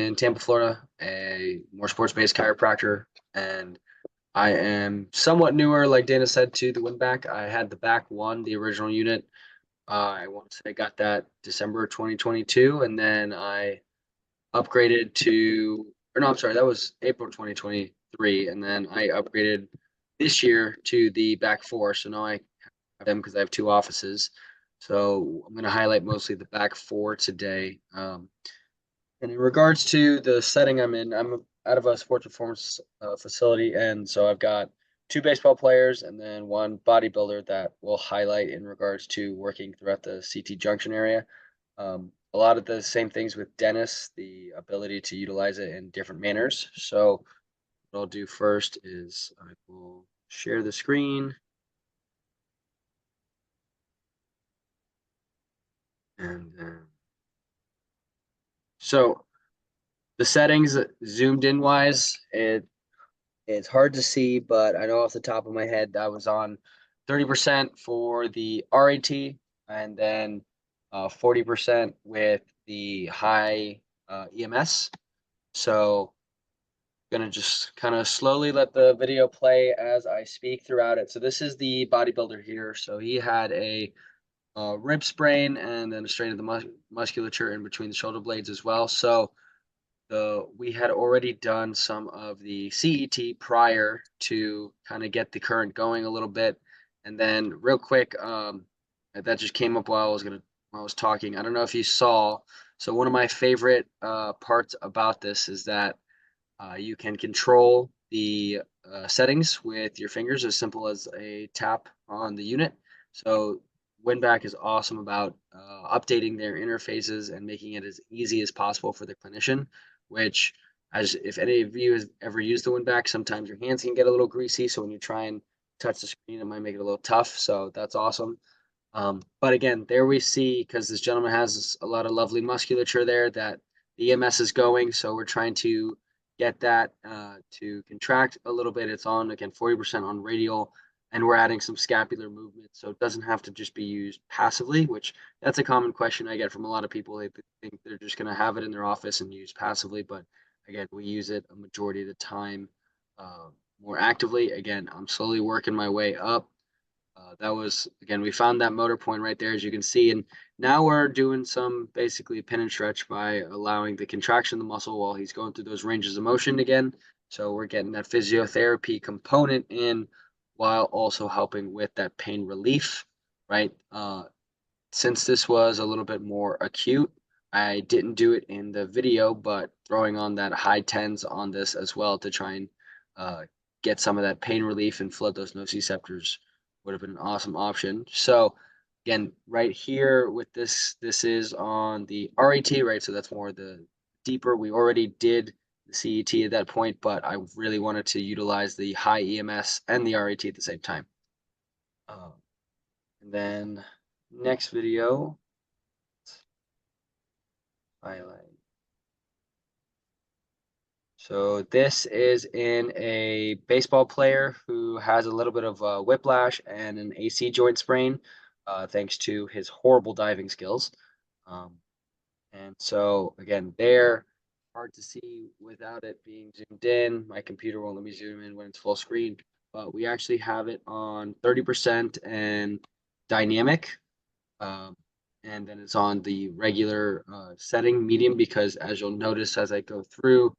in Tampa, Florida, a more sports-based chiropractor, and I am somewhat newer, like Dana said, to the Winback. I had the back one, the original unit. I want to say I got that December 2022, and then I upgraded to, or no, I'm sorry, that was April 2023, and then I upgraded this year to the back four. So now I have them because I have two offices. So I'm going to highlight mostly the back four today. And in regards to the setting I'm out of a sports performance facility, and so I've got two baseball players and then one bodybuilder that will highlight in regards to working throughout the CT Junction area. A lot of the same things with Dennis, the ability to utilize it in different manners. So what I'll do first is I will share the screen. And so the settings zoomed in wise, it's hard to see, but I know off the top of my head that was on 30% for the RAT and then 40% with the high EMS. So I'm gonna just kind of slowly let the video play as I speak throughout it. So this is the bodybuilder here. So he had a rib sprain and then a strain of the musculature in between the shoulder blades as well. So we had already done some of the CET prior to kind of get the current going a little bit. And then real quick, that just came up while I was talking. I don't know if you saw. So one of my favorite parts about this is that you can control the settings with your fingers as simple as a tap on the unit. So Winback is awesome about updating their interfaces and making it as easy as possible for the clinician, which, as if any of you has ever used the Winback, sometimes your hands can get a little greasy. So when you try and touch the screen, it might make it a little tough. So that's awesome. But again, there we see, because this gentleman has a lot of lovely musculature there, that the EMS is going. So we're trying to get that to contract a little bit. It's on, again, 40% on radial, and we're adding some scapular movement. So it doesn't have to just be used passively, which that's a common question I get from a lot of people. They think they're just going to have it in their office and use passively. But again, we use it a majority of the time more actively. Again, I'm slowly working my way up. That was, again, we found that motor point right there, as you can see. And now we're doing some basically pin and stretch by allowing the contraction of the muscle while he's going through those ranges of motion again. So we're getting that physiotherapy component in while also helping with that pain relief, right? Since this was a little bit more acute, I didn't do it in the video, but throwing on that high tens on this as well to try and get some of that pain relief and flood those nociceptors would have been an awesome option. So again, right here with this is on the RAT, right? So that's more the deeper. We already did the CET at that point, but I really wanted to utilize the high EMS and the RAT at the same time. And then next video, highlight. So this is in a baseball player who has a little bit of whiplash and an AC joint sprain, thanks to his horrible diving skills. And so again, there, hard to see without it being zoomed in. My computer won't let me zoom in when it's full screen, but we actually have it on 30% and dynamic. And then it's on the regular setting, medium, because as you'll notice as I go through,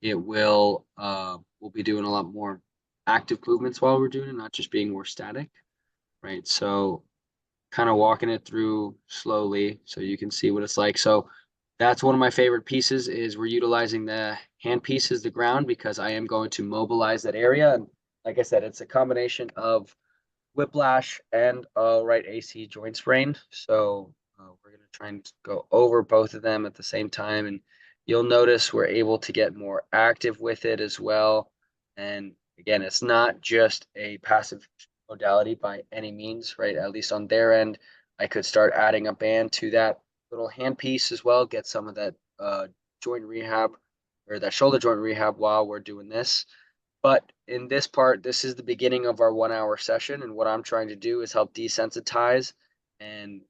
it will we'll be doing a lot more active movements while we're doing it, not just being more static, right? So kind of walking it through slowly so you can see what it's like. So that's one of my favorite pieces is we're utilizing the hand piece as the ground because I am going to mobilize that area. And like I said, it's a combination of whiplash and right AC joint sprain. So we're going to try and go over both of them at the same time. And you'll notice we're able to get more active with it as well. And again, it's not just a passive modality by any means, right? At least on their end, I could start adding a band to that little hand piece as well, get some of that joint rehab or that shoulder joint rehab while we're doing this. But in this part, this is the beginning of our 1 hour session. And what I'm trying to do is help desensitize and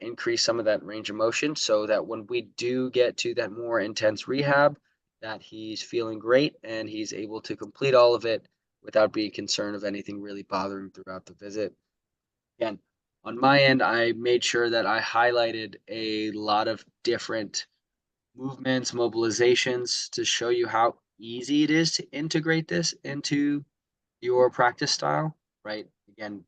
increase some of that range of motion so that when we do get to that more intense rehab, that he's feeling great and he's able to complete all of it without being concerned of anything really bothering throughout the visit. Again, on my end, I made sure that I highlighted a lot of different movements, mobilizations to show you how easy it is to integrate this into your practice style, right? Again,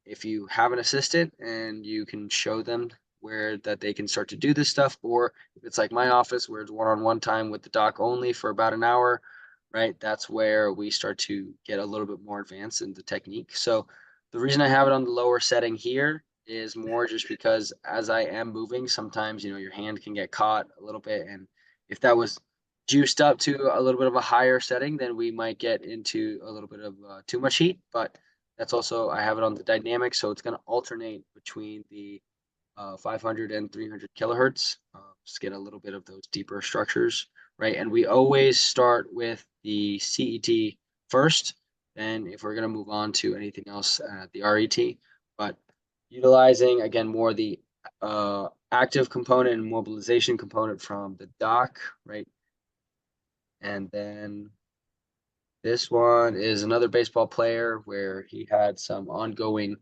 if you have an assistant and you can show them where that they can start to do this stuff, or if it's like my office where it's one-on-one time with the doc only for about an hour, right? That's where we start to get a little bit more advanced in the technique. So the reason I have it on the lower setting here is more just because as I am moving, sometimes, your hand can get caught a little bit. And if that was juiced up to a little bit of a higher setting, then we might get into a little bit of too much heat. But that's also, I have it on the dynamic, so it's going to alternate between the 500 and 300 kilohertz, just get a little bit of those deeper structures, right? And we always start with the CET first, and if we're going to move on to anything else, the RET. But utilizing, again, more the active component and mobilization component from the doc, right? And then this one is another baseball player where he had some ongoing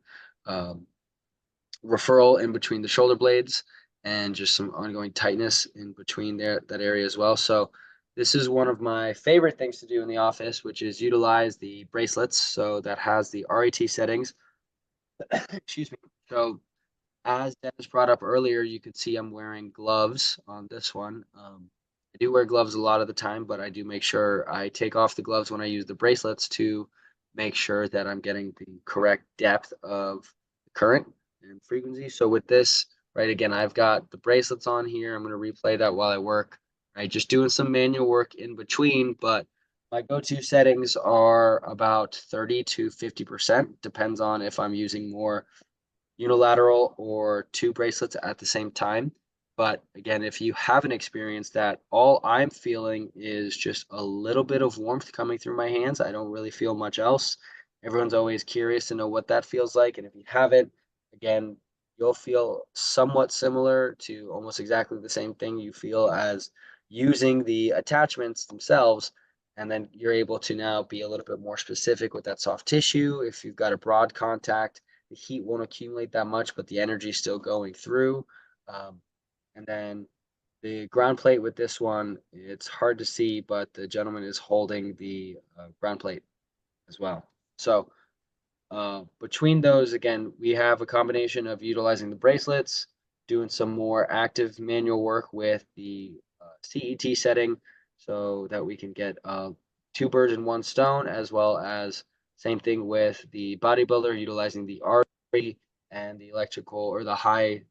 referral in between the shoulder blades and just some ongoing tightness in between that area as well. So this is one of my favorite things to do in the office, which is utilize the bracelets. So that has the RET settings. Excuse me. So as Dennis brought up earlier, you could see I'm wearing gloves on this one. I do wear gloves a lot of the time, but I do make sure I take off the gloves when I use the bracelets to make sure that I'm getting the correct depth of current and frequency. So with this, right, again, I've got the bracelets on here. I'm going to replay that while I work, right? Just doing some manual work in between, but my go-to settings are about 30 to 50%, depends on if I'm using more unilateral or two bracelets at the same time. But again, if you haven't experienced that, all I'm feeling is just a little bit of warmth coming through my hands. I don't really feel much else. Everyone's always curious to know what that feels like. And if you haven't, again, you'll feel somewhat similar to almost exactly the same thing you feel as using the attachments themselves. And then you're able to now be a little bit more specific with that soft tissue. If you've got a broad contact, the heat won't accumulate that much, but the energy is still going through. And then the ground plate with this one, it's hard to see, but the gentleman is holding the ground plate as well. So between those, again, we have a combination of utilizing the bracelets, doing some more active manual work with the CET setting so that we can get two birds in one stone, as well as same thing with the bodybuilder, utilizing the RE and the electrical or the high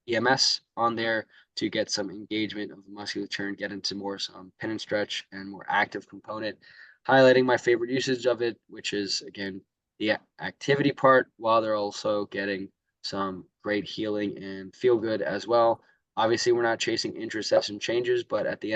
EMS on there to get some engagement of the musculature and get into more some pin and stretch and more active component. Highlighting my favorite usage of it, which is again the activity part, while they're also getting some great healing and feel good as well. Obviously, we're not chasing intra-session changes, but at the end